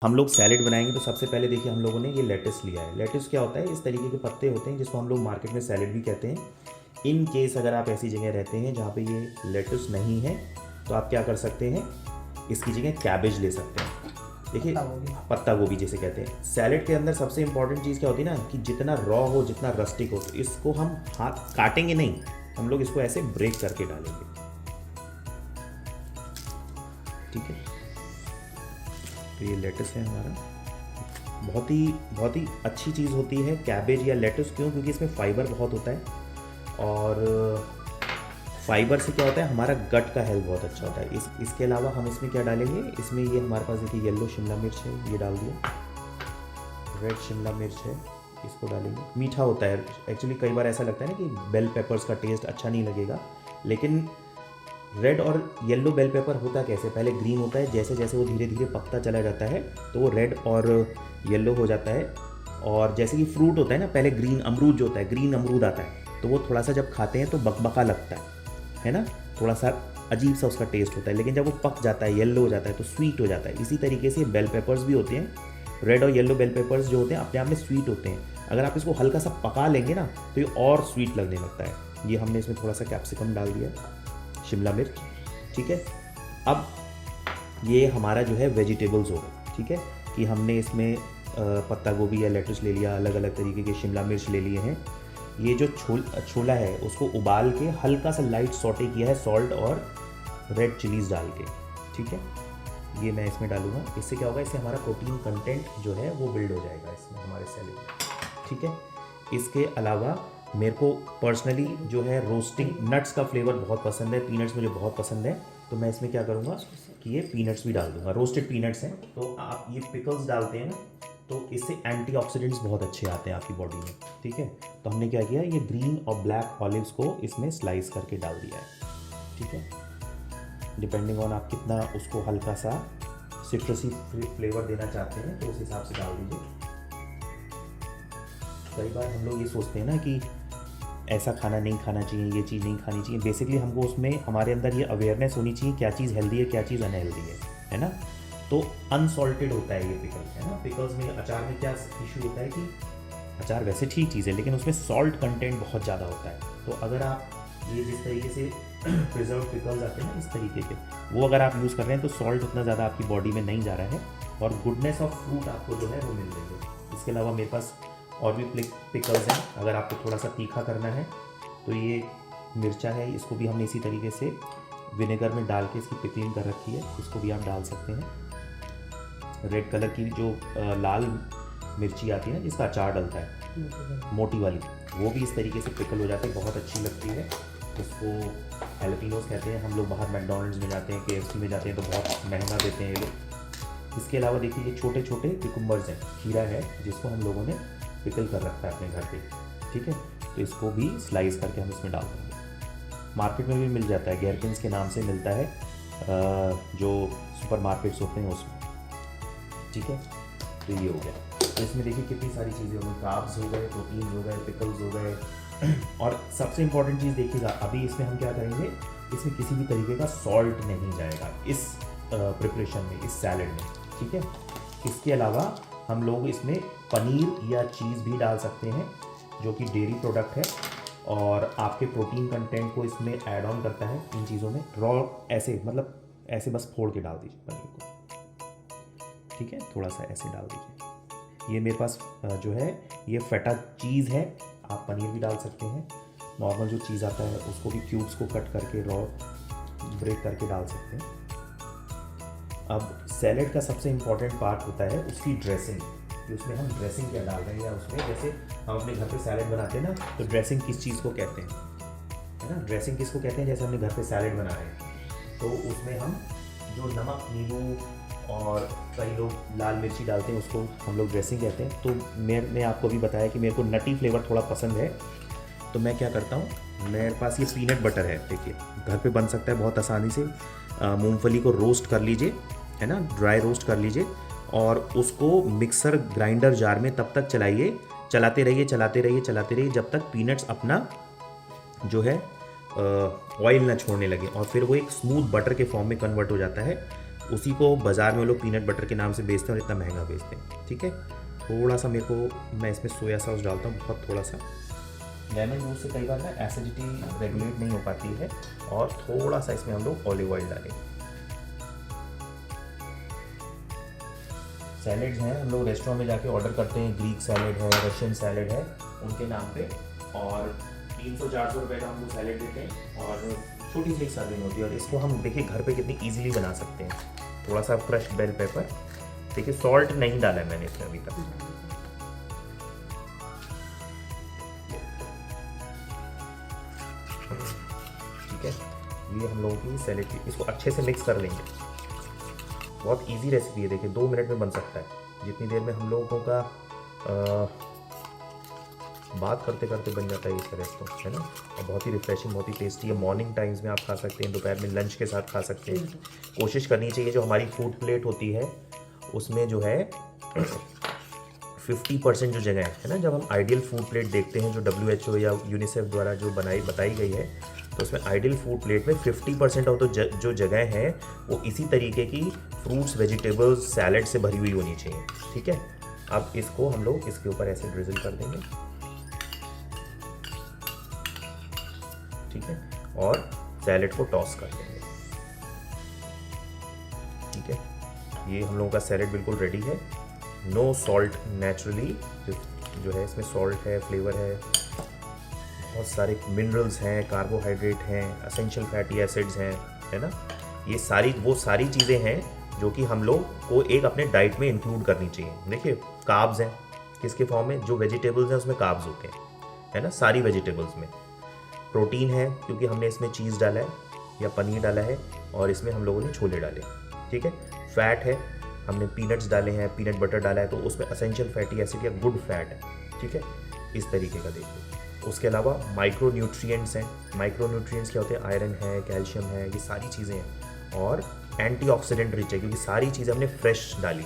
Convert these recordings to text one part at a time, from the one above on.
हम लोग सैलेड बनाएंगे तो सबसे पहले देखिए हम लोगों ने ये लेटस लिया है। लेटस क्या होता है, इस तरीके के पत्ते होते हैं जिसको हम लोग मार्केट में सैलेड भी कहते हैं। इन केस अगर आप ऐसी जगह रहते हैं जहाँ पे ये लेटस नहीं है तो आप क्या कर सकते हैं, इसकी जगह कैबेज ले सकते हैं। देखिए पत्ता गोभी जिसे कहते हैं। सैलेड के अंदर सबसे इंपॉर्टेंट चीज़ क्या होती है ना, कि जितना रॉ हो जितना रस्टिक हो, तो इसको हम हाथ काटेंगे नहीं, हम लोग इसको ऐसे ब्रेक करके डालेंगे। ठीक है, तो ये लेटस है हमारा। बहुत ही अच्छी चीज़ होती है कैबेज या लेटस। क्यों? क्योंकि इसमें फाइबर बहुत होता है, और फाइबर से क्या होता है, हमारा गट का हेल्थ बहुत अच्छा होता है। इसके अलावा हम इसमें क्या डालेंगे, इसमें ये हमारे पास देखिए येलो शिमला मिर्च है, ये डाल दिया। रेड शिमला मिर्च है, इसको डालेंगे। मीठा होता है एक्चुअली, कई बार ऐसा लगता है ना कि बेल पेपर्स का टेस्ट अच्छा नहीं लगेगा, लेकिन रेड और येलो बेल पेपर होता कैसे, पहले ग्रीन होता है, जैसे जैसे वो धीरे धीरे पकता चला जाता है तो वो रेड और येलो हो जाता है। और जैसे कि फ्रूट होता है ना, पहले ग्रीन अमरूद जो होता है, ग्रीन अमरूद आता है तो वो थोड़ा सा जब खाते हैं तो बकबका लगता है ना, थोड़ा सा अजीब सा उसका टेस्ट होता है, लेकिन जब वो पक जाता है, येलो हो जाता है तो स्वीट हो जाता है। इसी तरीके से बेल पेपर्स भी होते हैं, रेड और येलो बेल पेपर्स जो होते हैं अपने आप में स्वीट होते हैं। अगर आप इसको हल्का सा पका लेंगे ना तो ये और स्वीट लगने लगता है। ये हमने इसमें थोड़ा सा कैप्सिकम डाल दिया, शिमला मिर्च। ठीक है, अब ये हमारा जो है वेजिटेबल्स हो गए। ठीक है, कि हमने इसमें पत्ता गोभी या लेटस ले लिया, अलग अलग तरीके के शिमला मिर्च ले लिए हैं। ये जो छोला है उसको उबाल के हल्का सा लाइट सॉटे किया है सॉल्ट और रेड चिलीज़ डाल के। ठीक है, ये मैं इसमें डालूंगा। इससे क्या होगा, इससे हमारा प्रोटीन कंटेंट जो है वो बिल्ड हो जाएगा इसमें हमारे सैलेड में। ठीक है, इसके अलावा मेरे को पर्सनली जो है रोस्टिंग नट्स का फ्लेवर बहुत पसंद है, पीनट्स मुझे बहुत पसंद है, तो मैं इसमें क्या करूँगा कि ये पीनट्स भी डाल दूंगा। रोस्टेड पीनट्स हैं तो आप ये पिकल्स डालते हैं ना, तो इससे एंटीऑक्सीडेंट्स बहुत अच्छे आते हैं आपकी बॉडी में। ठीक है, तो हमने क्या किया, ये ग्रीन और ब्लैक ऑलिव्स को इसमें स्लाइस करके डाल दिया है। ठीक है, डिपेंडिंग ऑन आप कितना उसको हल्का सा सिट्रसी फ्लेवर देना चाहते हैं तो उस हिसाब से डाल दीजिए। कई बार हम लोग ये सोचते हैं ना कि ऐसा खाना नहीं खाना चाहिए, ये चीज़ नहीं खानी चाहिए। बेसिकली हमको उसमें हमारे अंदर ये अवेयरनेस होनी चाहिए क्या चीज़ हेल्दी है, क्या चीज़ अनहेल्दी है ना। तो अनसॉल्टेड होता है ये पिकल, है ना। पिकल्स में, अचार में क्या इशू होता है कि अचार वैसे ठीक चीज़ है लेकिन उसमें सॉल्ट कंटेंट बहुत ज़्यादा होता है। तो अगर आप ये जिस तरीके से प्रिजर्व पिकल्स आते हैं ना इस तरीके के, वो अगर आप यूज़ कर रहे हैं तो सॉल्ट उतना ज़्यादा आपकी बॉडी में नहीं जा रहा है और गुडनेस ऑफ फ्रूट आपको जो है वो मिल रही है। इसके अलावा मेरे पास और भी पिकल्स हैं, अगर आपको थोड़ा सा तीखा करना है तो ये मिर्चा है, इसको भी हमने इसी तरीके से विनेगर में डाल के इसकी पिकलिंग कर रखी है, इसको भी आप डाल सकते हैं। रेड कलर की जो लाल मिर्ची आती है ना जिसका अचार डलता है, मोटी वाली, वो भी इस तरीके से पिकल हो जाती है, बहुत अच्छी लगती है। इसको हैलपिनोस कहते हैं। हम लोग बाहर मैकडॉनल्ड्स में जाते हैं, KFC में जाते हैं तो बहुत महंगा देते हैं ये लोग। इसके अलावा देखिए ये छोटे छोटे कुकुम्बर्स हैं, खीरा है जिसको हम लोगों ने पिकल कर रखा है अपने घर पे। ठीक है, तो इसको भी स्लाइस करके हम इसमें डाल देंगे। मार्केट में भी मिल जाता है, गैरकिन्स के नाम से मिलता है, जो सुपर मार्केट्स होते हैं उसमें। ठीक है, तो ये हो गया। तो इसमें देखिए कितनी सारी चीज़ें हो गई, कार्ब्स हो गए, प्रोटीन हो गए, पिकल्स हो गए। और सबसे इंपॉर्टेंट चीज़ देखिएगा, अभी इसमें हम क्या करेंगे, इसमें किसी भी तरीके का सॉल्ट नहीं जाएगा इस प्रिपरेशन में, इस सैलेड में। ठीक है, इसके अलावा हम लोग इसमें पनीर या चीज़ भी डाल सकते हैं जो कि डेयरी प्रोडक्ट है और आपके प्रोटीन कंटेंट को इसमें ऐड ऑन करता है इन चीज़ों में। रॉ ऐसे, मतलब ऐसे बस फोड़ के डाल दीजिए पनीर को। ठीक है, थोड़ा सा ऐसे डाल दीजिए। ये मेरे पास जो है ये फेटा चीज़ है, आप पनीर भी डाल सकते हैं। नॉर्मल जो चीज़ आता है उसको भी क्यूब्स को कट करके रॉ ब्रेक करके डाल सकते हैं। अब सैलेड का सबसे इम्पॉर्टेंट पार्ट होता है उसकी ड्रेसिंग, कि उसमें हम ड्रेसिंग क्या डाल रहे हैं, या उसमें जैसे हम अपने घर पे सैलेड बनाते हैं ना, तो ड्रेसिंग किस चीज़ को कहते हैं, है ना। ड्रेसिंग किसको कहते हैं, जैसे हमने घर पे सैलेड बना रहे हैं तो उसमें हम जो नमक, नींबू और कई लोग लाल मिर्ची डालते हैं उसको हम लोग ड्रेसिंग कहते हैं। तो मैंने आपको भी बताया कि मेरे को नटी फ्लेवर थोड़ा पसंद है, तो मैं क्या करता हूँ, मेरे पास ये पीनट बटर है, देखिए घर पे बन सकता है बहुत आसानी से। मूंगफली को रोस्ट कर लीजिए, है ना, ड्राई रोस्ट कर लीजिए और उसको मिक्सर ग्राइंडर जार में तब तक चलाइए, चलाते रहिए चलाते रहिए चलाते रहिए जब तक पीनट्स अपना जो है ऑयल ना छोड़ने लगे, और फिर वो एक स्मूथ बटर के फॉर्म में कन्वर्ट हो जाता है। उसी को बाज़ार में वो लोग पीनट बटर के नाम से बेचते हैं और इतना महंगा बेचते हैं। ठीक है, थोड़ा सा मैं इसमें सोया सॉस डालता हूँ, बहुत थोड़ा सा। लेमन जूस से कई बार ना एसिडिटी रेगुलेट नहीं हो पाती है, और थोड़ा सा इसमें हम लोग ऑलिव ऑयल डालेंगे। सैलेड्स हैं, हम लोग रेस्टोरेंट में जाके ऑर्डर करते हैं, ग्रीक सैलेड है, रशियन सैलेड है, उनके नाम पे, और 300-400 रुपये का हम लोग सैलेड देते हैं, और छोटी सी एक सर्विंग होती है। और इसको हम देखिए घर पे कितनी इजीली बना सकते हैं। थोड़ा सा क्रश बेल पेपर, देखिए सॉल्ट नहीं डाला है मैंने इसमें अभी तक। ठीक है, ये हम लोगों की सैलेड की, इसको अच्छे से मिक्स कर लेंगे। बहुत इजी रेसिपी है, देखिए 2 मिनट में बन सकता है। जितनी देर में हम लोगों का बात करते करते बन जाता है ये रेस्टो, है ना। और बहुत ही रिफ्रेशिंग, बहुत ही टेस्टी है। मॉर्निंग टाइम्स में आप खा सकते हैं, दोपहर में लंच के साथ खा सकते हैं। कोशिश करनी चाहिए जो हमारी फूड प्लेट होती है उसमें जो है 50% जो जगह है ना, जब हम आइडियल फूड प्लेट देखते हैं जो WHO या यूनिसेफ द्वारा जो बताई गई है, तो उसमें आइडियल फूड प्लेट में 50% ऑफ जो जगह है वो इसी तरीके की फ्रूट्स, वेजिटेबल्स, सैलड से भरी हुई होनी चाहिए। ठीक है, अब इसको हम लोग इसके ऊपर ऐसे ड्रिजल कर देंगे। ठीक है, और सैलेड को टॉस कर देंगे। ठीक है, ये हम लोगों का सैलेड बिल्कुल रेडी है। नो सॉल्ट, नेचुरली जो है इसमें सॉल्ट है, फ्लेवर है, बहुत सारे मिनरल्स हैं, कार्बोहाइड्रेट हैं, एसेंशियल फैटी एसिड्स हैं, है ना। ये वो सारी चीज़ें हैं जो कि हम लोग को एक अपने डाइट में इंक्लूड करनी चाहिए। देखिए कार्ब्स हैं, किसके फॉर्म में, जो वेजिटेबल्स हैं उसमें कार्ब्स होते हैं, है ना, सारी वेजिटेबल्स में। प्रोटीन है क्योंकि हमने इसमें चीज़ डाला है या पनीर डाला है, और इसमें हम लोगों ने छोले डाले। ठीक है, फैट है, हमने पीनट्स डाले हैं, पीनट बटर डाला है, तो उसमें एसेंशियल फैटी एसिड या गुड फैट है। ठीक है, इस तरीके का देखिए। उसके अलावा माइक्रो न्यूट्रिएंट्स हैं। माइक्रो न्यूट्रिएंट्स क्या होते हैं, आयरन है, कैल्शियम है, ये सारी चीज़ें हैं। और एंटीऑक्सीडेंट रिच है क्योंकि सारी चीज़ें हमने फ्रेश डाली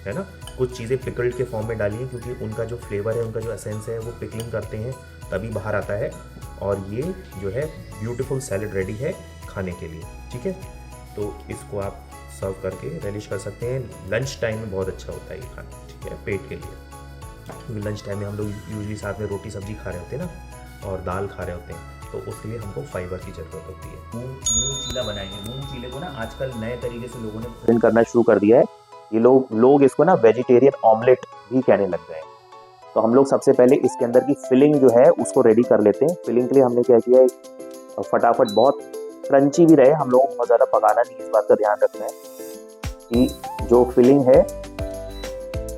है ना। कुछ चीज़ें पिकल्ड के फॉर्म में डाली हैं क्योंकि उनका जो फ्लेवर है, उनका जो एसेंस है वो पिकलिंग करते हैं तभी बाहर आता है। और ये जो है ब्यूटीफुल सैलड रेडी है खाने के लिए। ठीक है, तो इसको आप सर्व करके रेलिश कर सकते हैं। लंच टाइम में बहुत अच्छा होता है ये खाना। ठीक है, पेट के लिए, क्योंकि लंच टाइम में हम लोग यूजुअली साथ में रोटी सब्जी खा रहे होते हैं ना, और दाल खा रहे होते हैं, तो उसके लिए हमको फाइबर की ज़रूरत होती है। मूंग चीला बनाएंगे। मूंग चीले को ना आजकल नए तरीके से लोगों ने प्रिंट करना शुरू कर दिया है। ये लोग इसको ना वेजिटेरियन ऑमलेट भी कहने लग गए हैं। तो हम लोग सबसे पहले इसके अंदर की फिलिंग जो है उसको रेडी कर लेते हैं। फिलिंग के लिए हमने क्या किया है, फटाफट, बहुत क्रंची भी रहे, हम लोगों को बहुत ज़्यादा पकाना नहीं, इस बात का ध्यान रखना है कि जो फिलिंग है,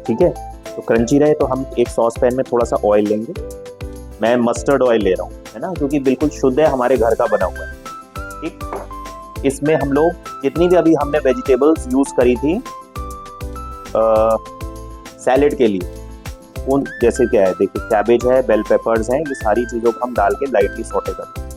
ठीक है, तो क्रंची रहे। तो हम एक सॉस पैन में थोड़ा सा ऑयल लेंगे। मैं मस्टर्ड ऑयल ले रहा हूँ, है ना, क्योंकि बिल्कुल शुद्ध है, हमारे घर का बना हुआ है। ठीक, इसमें हम लोग जितनी भी अभी हमने वेजिटेबल्स यूज़ करी थी सैलेड के लिए, उन जैसे क्या है, देखिए कैबेज है, बेल पेपर्स हैं, ये सारी चीज़ों को हम डाल के लाइटली सॉटे करते हैं।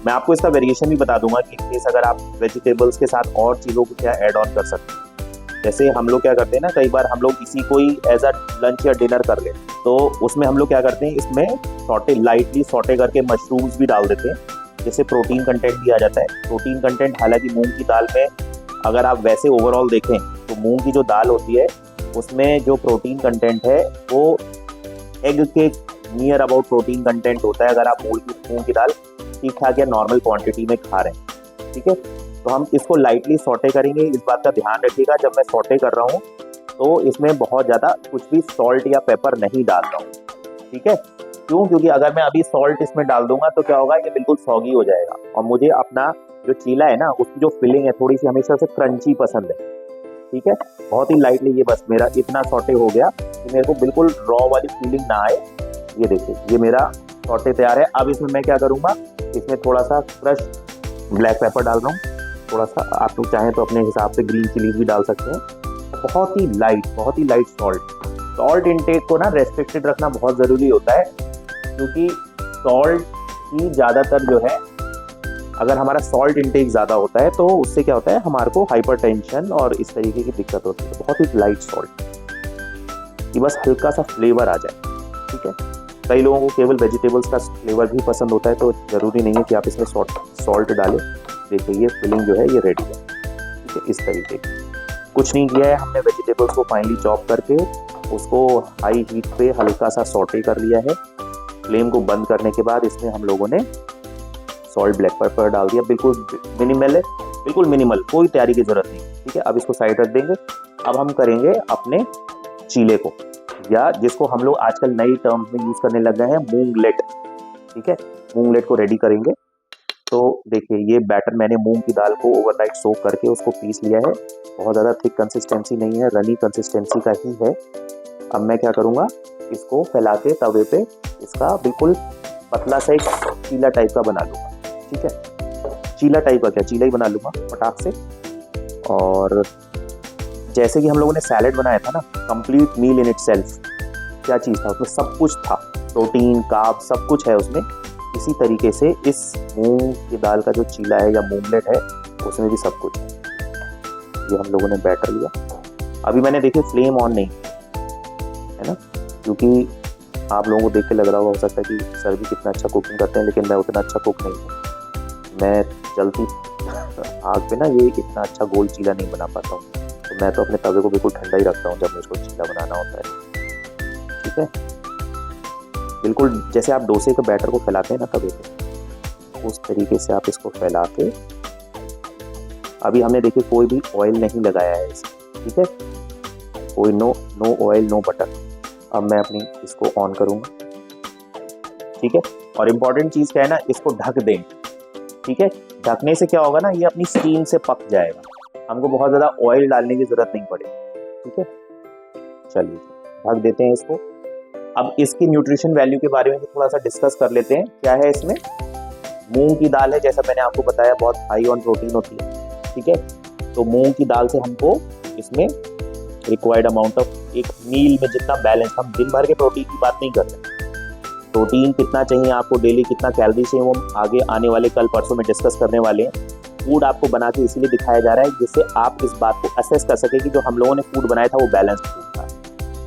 मैं आपको इसका वेरिएशन भी बता दूंगा कि केस अगर आप वेजिटेबल्स के साथ और चीज़ों को क्या ऐड ऑन कर सकते हैं। जैसे हम लोग क्या करते हैं ना, कई बार हम लोग इसी को ही एज अ लंच या डिनर कर लेते हैं, तो उसमें हम लोग क्या करते हैं, इसमें लाइटली सॉटे करके मशरूम्स भी डाल देते हैं, जिससे प्रोटीन कंटेंट भी आ जाता है। प्रोटीन कंटेंट, हालांकि मूंग की दाल में अगर आप वैसे ओवरऑल देखें तो मूंग की जो दाल होती है उसमें जो प्रोटीन कंटेंट है वो एग के नियर अबाउट प्रोटीन कंटेंट होता है, अगर आप मूंग की दाल ठीक ठाक या नॉर्मल क्वांटिटी में खा रहे हैं। ठीक है, तो हम इसको लाइटली सॉटे करेंगे। इस बात का ध्यान रखिएगा, जब मैं सॉटे कर रहा हूँ तो इसमें बहुत ज़्यादा कुछ भी सॉल्ट या पेपर नहीं डाल रहा हूँ। ठीक है, क्यों, क्योंकि अगर मैं अभी सॉल्ट इसमें डाल दूंगा तो क्या होगा, ये बिल्कुल सॉगी हो जाएगा। और मुझे अपना जो चीला है ना, उसकी जो फिलिंग है थोड़ी सी हमेशा से क्रंची पसंद है। ठीक है, बहुत ही लाइटली, ये बस मेरा इतना सॉटे हो गया कि मेरे को बिल्कुल रॉ वाली फीलिंग ना आए। ये देखिए, ये मेरा सॉटे तैयार है। अब इसमें मैं क्या करूँगा, इसमें थोड़ा सा क्रश ब्लैक पेपर डाल रहा हूँ, थोड़ा सा, आप लोग चाहें तो अपने हिसाब से ग्रीन चिलीज भी डाल सकते हैं। बहुत ही लाइट सॉल्ट इनटेक को ना रेस्ट्रिक्टेड रखना बहुत ज़रूरी होता है, क्योंकि सॉल्ट की ज़्यादातर जो है, अगर हमारा सॉल्ट इनटेक ज़्यादा होता है तो उससे क्या होता है, हमारे को हाइपरटेंशन और इस तरीके की दिक्कत होती है। बहुत ही लाइट सॉल्ट, कि बस हल्का सा फ्लेवर आ जाए। ठीक है, कई लोगों को केवल वेजिटेबल्स का फ्लेवर भी पसंद होता है, तो ज़रूरी नहीं है कि आप इसमें सॉल्ट डालें। देखिए, ये फिलिंग जो है ये रेडी है। ठीक है, इस तरीके की। कुछ नहीं किया है हमने, वेजिटेबल्स को फाइनली चॉप करके उसको हाई हीट पे हल्का सा सॉटे कर लिया है। फ्लेम को बंद करने के बाद इसमें हम लोगों ने सॉल्ट, ब्लैक पेपर डाल दिया, बिल्कुल मिनिमल है, बिल्कुल मिनिमल, कोई तैयारी की जरूरत नहीं। ठीक है, अब इसको साइड रख देंगे। अब हम करेंगे अपने चीले को, या जिसको हम लोग आजकल नई टर्म्स में यूज करने लग गए हैं, मूंगलेट। ठीक है, मूंगलेट को रेडी करेंगे। तो देखिए ये बैटर मैंने मूंग की दाल को ओवरनाइट सोक करके उसको पीस लिया है। बहुत ज़्यादा थिक कंसिस्टेंसी नहीं है, रनी कंसिस्टेंसी का ही है। अब मैं क्या करूँगा, इसको फैला के तवे पे इसका बिल्कुल पतला सा एक चीला टाइप का बना लूँगा। ठीक है, चीला टाइप का क्या, चीला ही बना लूँगा फटाक से। और जैसे कि हम लोगों ने सैलेड बनाया था ना, कंप्लीट मील इन इटसेल्फ, क्या चीज़ था उसमें, सब कुछ था, प्रोटीन, कार्ब, सब कुछ है उसमें। इसी तरीके से इस मूंग की दाल का जो चीला है या मूंगलेट है, उसमें भी सब कुछ है। ये हम लोगों ने बैटर लिया। अभी मैंने देखिए फ्लेम ऑन नहीं है ना, क्योंकि आप लोगों को देख के लग रहा होगा, हो सकता है कि सर भी कितना अच्छा कुकिंग करते हैं, लेकिन मैं उतना अच्छा कुक नहीं हूँ। मैं जल्दी आग पे ना ये इतना अच्छा गोल चीला नहीं बना पाता हूँ। तो मैं तो अपने तवे को बिल्कुल ठंडा ही रखता हूँ जब मुझको चीला बनाना होता है। ठीक है, बिल्कुल जैसे आप डोसे के बैटर को फैलाते हैं ना तवे पे, उस तरीके से आप इसको फैला के, अभी हमने देखिए कोई भी ऑयल नहीं लगाया है इसमें। ठीक है, कोई नो ऑयल, नो बटर। अब मैं अपनी इसको ऑन करूँगा। ठीक है, और इम्पॉर्टेंट चीज़ क्या है ना, इसको ढक दें। ठीक है, ढकने से क्या होगा ना, ये अपनी स्टीम से पक जाएगा, हमको बहुत ज़्यादा ऑयल डालने की ज़रूरत नहीं पड़ेगी। ठीक है, चलिए ढक देते हैं इसको। अब इसकी न्यूट्रिशन वैल्यू के बारे में भी थोड़ा सा डिस्कस कर लेते हैं। क्या है इसमें, मूंग की दाल है, जैसा मैंने आपको बताया बहुत हाई ऑन प्रोटीन होती है। ठीक है, तो मूंग की दाल से हमको इसमें रिक्वायर्ड अमाउंट ऑफ एक मील में जितना बैलेंस, हम दिन भर के प्रोटीन की बात नहीं कर रहे, प्रोटीन कितना चाहिए आपको डेली, कितना कैलोरी चाहिए, वो हम आगे आने वाले कल परसों में डिस्कस करने वाले हैं। फूड आपको बना के इसीलिए दिखाया जा रहा है जिससे आप इस बात को असेस कर सके कि जो हम लोगों ने फूड बनाया था वो बैलेंस्ड फूड था।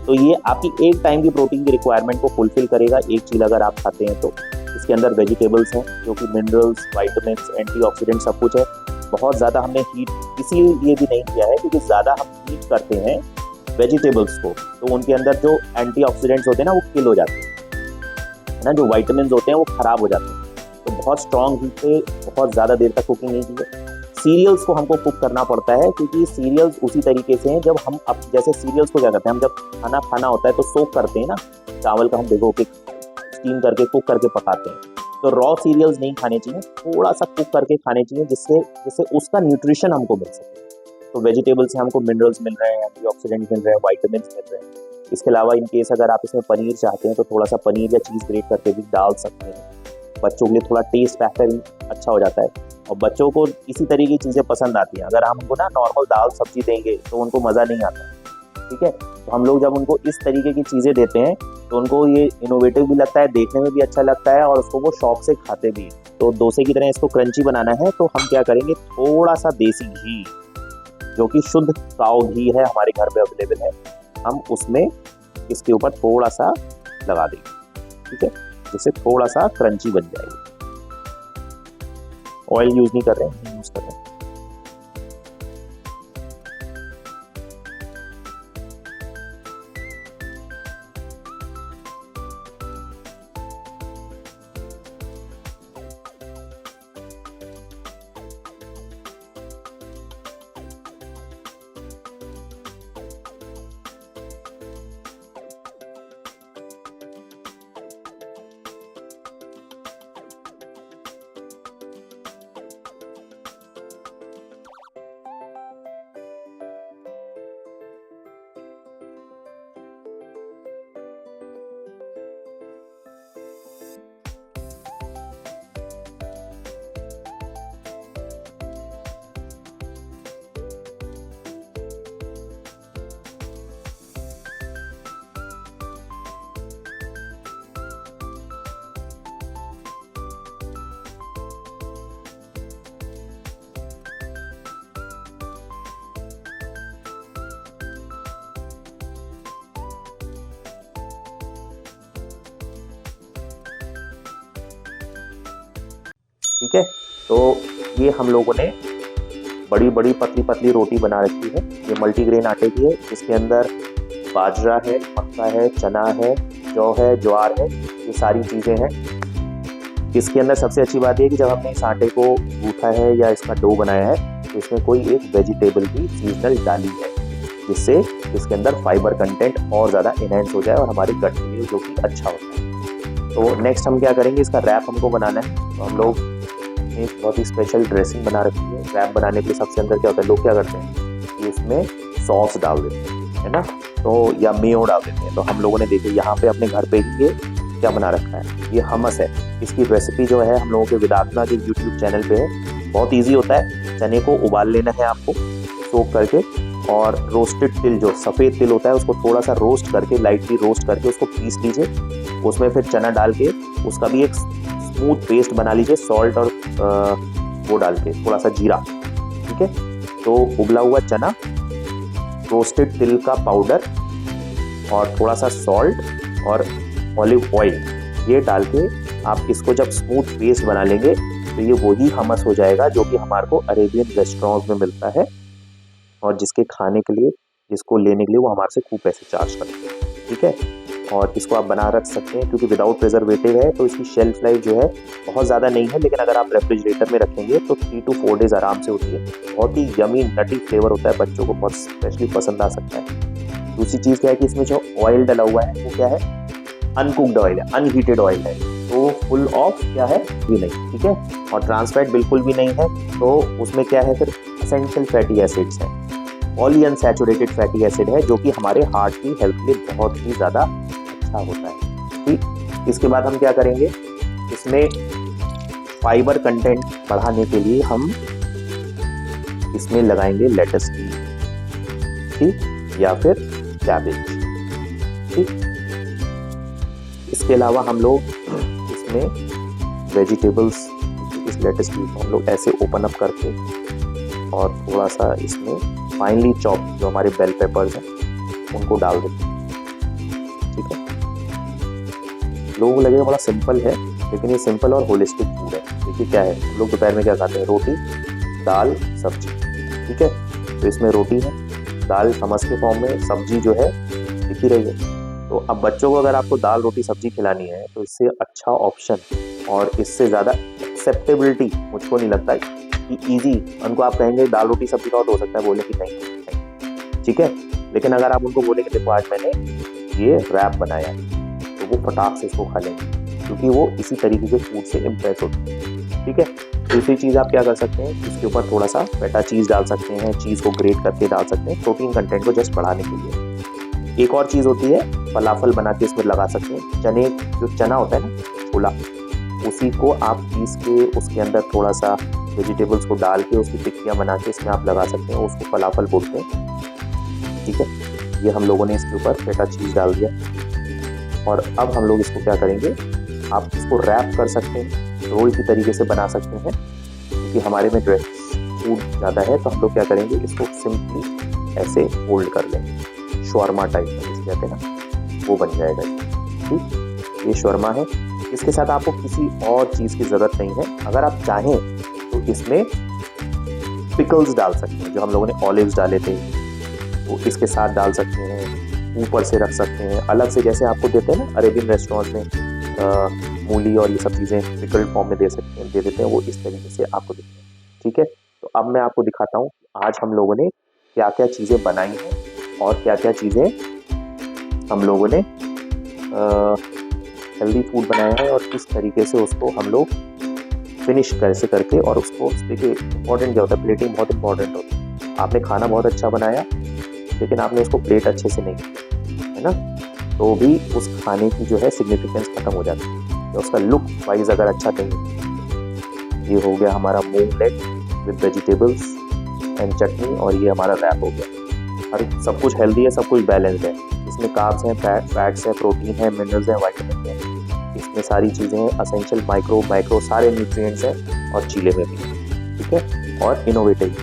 तो ये आपकी एक टाइम की प्रोटीन की रिक्वायरमेंट को फुलफिल करेगा, एक चीज अगर आप खाते हैं तो। इसके अंदर वेजिटेबल्स हैं जो कि मिनरल्स, वाइटामिन्स, एंटीऑक्सीडेंट सब कुछ है। बहुत ज़्यादा हमने हीट इसीलिए भी नहीं किया है क्योंकि ज़्यादा हम हीट करते हैं वेजिटेबल्स को, तो उनके अंदर जो एंटीऑक्सीडेंट्स होते हैं ना वो किल हो जाते हैं, है ना, जो वाइटामिन होते हैं वो खराब हो जाते हैं। तो बहुत स्ट्रॉन्ग हीट पे बहुत ज़्यादा देर तक कुकिंग नहीं की है। सीरियल्स को हमको कुक करना पड़ता है क्योंकि सीरियल्स उसी तरीके से हैं, जब हम अब जैसे सीरियल्स को क्या करते हैं, हम जब खाना होता है तो सोक करते हैं ना, चावल का हम भिगो के स्टीम करके कुक करके पकाते हैं। तो रॉ सीरियल्स नहीं खाने चाहिए, थोड़ा सा कुक करके खाने चाहिए जिससे उसका न्यूट्रिशन हमको मिल सके। तो वेजिटेबल से हमको मिनरल्स मिल रहे हैं, एंटीऑक्सीडेंट्स मिल रहे हैं, वाइटामिन मिल रहे हैं। इसके अलावा इन केस अगर आप इसमें पनीर चाहते हैं तो थोड़ा सा पनीर या चीज़ ग्रेट करके भी डाल सकते हैं। बच्चों के लिए थोड़ा टेस्ट फैक्टर ही अच्छा हो जाता है, और बच्चों को इसी तरह की चीज़ें पसंद आती हैं। अगर हम उनको ना नॉर्मल दाल सब्जी देंगे तो उनको मज़ा नहीं आता। ठीक है, तो हम लोग जब उनको इस तरीके की चीज़ें देते हैं तो उनको ये इनोवेटिव भी लगता है, देखने में भी अच्छा लगता है, और उसको वो शौक से खाते भी। तो डोसे की तरह इसको क्रंची बनाना है तो हम क्या करेंगे, थोड़ा सा देसी घी जो कि शुद्ध काऊ घी है, हमारे घर पे अवेलेबल है, हम उसमें इसके ऊपर थोड़ा सा लगा देंगे। ठीक है, जिससे थोड़ा सा क्रंची बन जाएगी। ऑयल यूज नहीं कर रहे हैं, यूज कर रहे हैं। ठीक है, तो ये हम लोगों ने बड़ी बड़ी पतली पतली रोटी बना रखी है। ये मल्टीग्रेन आटे की है, इसके अंदर बाजरा है, मक्का है, चना है, जौ है, ज्वार है, ये सारी चीज़ें हैं। इसके अंदर सबसे अच्छी बात ये कि जब हमने इस आटे को गूंथा है या इसका डो बनाया है तो इसमें कोई एक वेजिटेबल भी सीजनल डाली है, जिससे इसके अंदर फाइबर कंटेंट और ज़्यादा इनहेंस हो जाए और हमारे गट के लिए जो कि अच्छा होता है। तो नेक्स्ट हम क्या करेंगे, इसका रैप हमको बनाना है। तो हम लोग एक बहुत ही स्पेशल ड्रेसिंग बना रखी है। रैप बनाने के लिए सबसे अंदर क्या होता है, लोग क्या करते हैं कि इसमें सॉस डाल देते हैं, है ना, तो या मेयो डाल देते हैं। तो हम लोगों ने देखे यहाँ पे अपने घर पे ही ये क्या बना रखा है, ये हमस है। इसकी रेसिपी जो है हम लोगों के विदात्मा के यूट्यूब चैनल पे है। बहुत ईजी होता है। चने को उबाल लेना है आपको सोख करके, और रोस्टेड तिल जो सफ़ेद तिल होता है उसको थोड़ा सा रोस्ट करके, लाइटली रोस्ट करके उसको पीस लीजिए। उसमें फिर चना डाल के उसका भी एक स्मूथ पेस्ट बना लीजिए, सॉल्ट और वो डाल के थोड़ा सा जीरा, ठीक है। तो उबला हुआ चना, रोस्टेड तिल का पाउडर और थोड़ा सा सॉल्ट और ऑलिव ऑयल, ये डाल के आप इसको जब स्मूथ पेस्ट बना लेंगे तो ये वही हमस हो जाएगा जो कि हमारे को अरेबियन रेस्टोरेंट्स में मिलता है, और जिसके खाने के लिए, जिसको लेने के लिए वो हमारे से खूब पैसे चार्ज करते हैं, ठीक है। और इसको आप बना रख सकते हैं क्योंकि विदाउट प्रिजर्वेटिव है तो इसकी शेल्फ लाइफ जो है बहुत ज़्यादा नहीं है, लेकिन अगर आप रेफ्रिजरेटर में रखेंगे तो 3 to 4 डेज आराम से होती है। बहुत ही यमी नटी फ्लेवर होता है, बच्चों को बहुत स्पेशली पसंद आ सकता है। दूसरी चीज़ क्या है कि इसमें जो ऑयल डला हुआ है वो क्या है, अनकुक्ड ऑयल है, अनहीटेड ऑयल है, तो फुल ऑफ क्या है भी नहीं, ठीक है। और ट्रांसफैट बिल्कुल भी नहीं है, तो उसमें क्या है फिर एसेंशियल फैटी एसिड्स हैं, पॉली अनसैचुरेटेड फैटी एसिड है, जो कि हमारे हार्ट की हेल्थ के लिए बहुत ही ज़्यादा अच्छा होता है, ठीक। इसके बाद हम क्या करेंगे, इसमें फाइबर कंटेंट बढ़ाने के लिए हम इसमें लगाएंगे लेटस की, ठीक, या फिर कैबेज, ठीक। इसके अलावा हम लोग इसमें वेजिटेबल्स, इस लेटस की हम लोग ऐसे ओपन अप करके और थोड़ा सा इसमें फाइनली चॉप जो हमारे बेल पेपर्स हैं उनको डाल देते हैं, ठीक है। लोगों को लगेगा बड़ा सिंपल है, लेकिन ये सिंपल और होलिस्टिक फूड है। देखिए क्या है, हम लोग दोपहर में क्या खाते हैं, रोटी दाल सब्जी, ठीक है। तो इसमें रोटी है, दाल हमस के फॉर्म में, सब्जी जो है दिख ही रही है। तो अब बच्चों को अगर आपको दाल रोटी सब्जी खिलानी है तो इससे अच्छा ऑप्शन और इससे ज़्यादा एक्सेप्टेबिलिटी मुझको नहीं लगता है कि ईजी। उनको आप कहेंगे दाल रोटी सब्जी खाओ तो हो सकता है बोले कि नहीं, ठीक है। लेकिन अगर आप उनको बोलेंगे देखो आज मैंने ये रैप बनाया, तो वो फटाक से इसको खा लेंगे क्योंकि वो इसी तरीके के फूड से इम्प्रेस होते हैं, ठीक है। दूसरी चीज़ आप क्या कर सकते हैं, इसके ऊपर थोड़ा सा फेटा चीज़ डाल सकते हैं, चीज़ को ग्रेट करके डाल सकते हैं, प्रोटीन कंटेंट को जस्ट बढ़ाने के लिए। एक और चीज़ होती है, फलाफल बना के इसमें लगा सकते हैं। चने, जो चना होता है ना, छोला, उसी को आप पीस के उसके अंदर थोड़ा सा वेजिटेबल्स को डाल के उसकी टिक्कियाँ बना के इसमें आप लगा सकते हैं, उसको फलाफल बोलते हैं, ठीक है। ये हम लोगों ने इसके ऊपर फेटा चीज़ डाल दिया। और अब हम लोग इसको क्या करेंगे, आप इसको रैप कर सकते हैं, रोल की तरीके से बना सकते हैं, क्योंकि हमारे में ड्रेस फूड ज़्यादा है तो हम लोग क्या करेंगे, इसको सिंपली ऐसे होल्ड कर लेंगे, शॉर्मा टाइप में जिसे कहते हैं ना, वो बन जाएगा, ठीक। ये शॉर्मा है। इसके साथ आपको किसी और चीज़ की ज़रूरत नहीं है। अगर आप चाहें तो इसमें पिकल्स डाल सकते हैं, जो हम लोगों ने ऑलिव्स डाले थे वो इसके साथ डाल सकते हैं, ऊपर से रख सकते हैं अलग से, जैसे आपको देते हैं ना अरेबियन रेस्टोरेंट में मूली और ये सब चीज़ें पिकल्ड फॉर्म में दे देते हैं, वो इस तरीके से आपको देते हैं, ठीक है। तो अब मैं आपको दिखाता हूँ आज हम लोगों ने क्या क्या चीज़ें बनाई हैं और क्या क्या चीज़ें हम लोगों ने हेल्दी फूड बनाया है और किस तरीके से उसको हम लोग फिनिश कैसे करके, और उसको देखिए इंपॉर्टेंट क्या होता है, प्लेटिंग बहुत इंपॉर्टेंट होती है। आपने खाना बहुत अच्छा बनाया लेकिन आपने उसको प्लेट अच्छे से नहीं किया, है ना, तो भी उस खाने की जो है सिग्निफिकेंस खत्म हो जाती है, तो उसका लुक वाइज अगर अच्छा नहीं। ये हो गया हमारा मूंग लेग विद वेजिटेबल्स एंड चटनी, और ये हमारा रैप हो गया। और सब कुछ हेल्दी है, सब कुछ बैलेंस्ड है। इसमें कार्ब्स हैं, फैट्स हैं, प्रोटीन है, मिनरल्स हैं, वाइटामिन हैं, इसमें सारी चीज़ें हैं, असेंशियल माइक्रो सारे न्यूट्रिएंट्स हैं, और चीले में भी, ठीक है, और इनोवेटिव।